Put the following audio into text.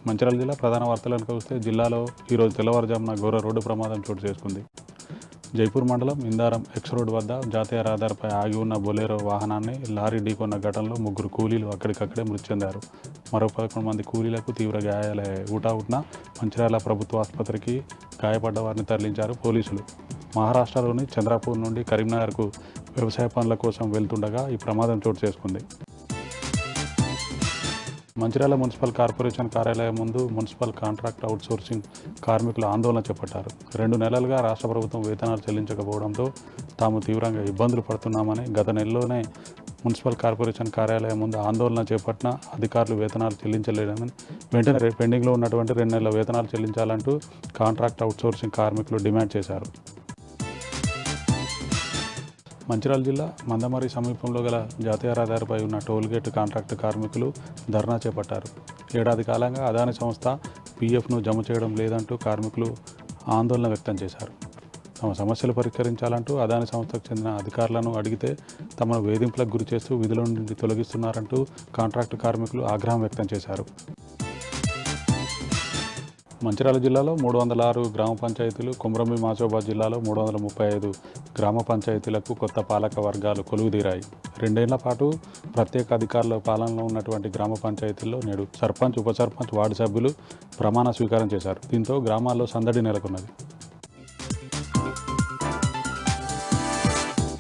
మంచిర్యాల జిల్లా ప్రధాన వార్తలను చూస్తే జిల్లాలో ఈరోజు తెల్లవారుజామున ఘోర రోడ్డు ప్రమాదం చోటు చేసుకుంది. జైపూర్ మండలం ఇందారం ఎక్స్ రోడ్ వద్ద జాతీయ రహదారిపై ఆగి ఉన్న బొలెరో వాహనాన్ని లారీ ఢీకొన్న ఘటనలో 3 కూలీలు అక్కడికక్కడే మృతి చెందారు. మరో 11 మంది కూలీలకు తీవ్ర గాయాలయ్యాయి. హుటాహుటిన మంచిర్యాల ప్రభుత్వ ఆసుపత్రికి గాయపడ్డ వారిని తరలించారు పోలీసులు. మహారాష్ట్రలోని చంద్రపూర్ నుండి కరీంనగర్కు వ్యవసాయ పనుల కోసం వెళ్తుండగా ఈ ప్రమాదం చోటు చేసుకుంది. మంచిర్యాల మున్సిపల్ కార్పొరేషన్ కార్యాలయం ముందు మున్సిపల్ కాంట్రాక్ట్ అవుట్సోర్సింగ్ కార్మికులు ఆందోళన చేపట్టారు. 2 నెలలుగా రాష్ట్ర ప్రభుత్వం వేతనాలు చెల్లించకపోవడంతో తాము తీవ్రంగా ఇబ్బందులు పడుతున్నామని గత నెలలోనే మున్సిపల్ కార్పొరేషన్ కార్యాలయం ముందు ఆందోళన చేపట్టిన అధికారులు వేతనాలు చెల్లించలేదని వెంటనే పెండింగ్లో ఉన్నటువంటి 2 నెలల వేతనాలు చెల్లించాలంటూ కాంట్రాక్ట్ అవుట్సోర్సింగ్ కార్మికులు డిమాండ్ చేశారు. మంచిర్యాల జిల్లా మందమర్రి సమీపంలో గల జాతీయ రహదారిపై ఉన్న టోల్గేట్ కాంట్రాక్టు కార్మికులు ధర్నా చేపట్టారు. ఏడాది కాలంగా అదాని సంస్థ పీఎఫ్ను జమ చేయడం లేదంటూ కార్మికులు ఆందోళన వ్యక్తం చేశారు. తమ సమస్యలు పరిష్కరించాలంటూ అదాని సంస్థకు చెందిన అధికారులను అడిగితే తమను వేధింపులకు గురి చేస్తూ విధుల నుండి తొలగిస్తున్నారంటూ కాంట్రాక్టు కార్మికులు ఆగ్రహం వ్యక్తం చేశారు. మంచిర్యాల జిల్లాలో 306 గ్రామ పంచాయతీలు, కొమ్రంభీం ఆసిఫాబాద్ జిల్లాలో 335 గ్రామ పంచాయతీలకు కొత్త పాలక వర్గాలు కొలువుదీరాయి. 2 ఏళ్ల పాటు ప్రత్యేక అధికారుల పాలనలో ఉన్నటువంటి గ్రామ పంచాయతీల్లో నేడు సర్పంచ్, ఉప సర్పంచ్, వార్డు సభ్యులు ప్రమాణ స్వీకారం చేశారు. దీంతో గ్రామాల్లో సందడి నెలకొన్నది.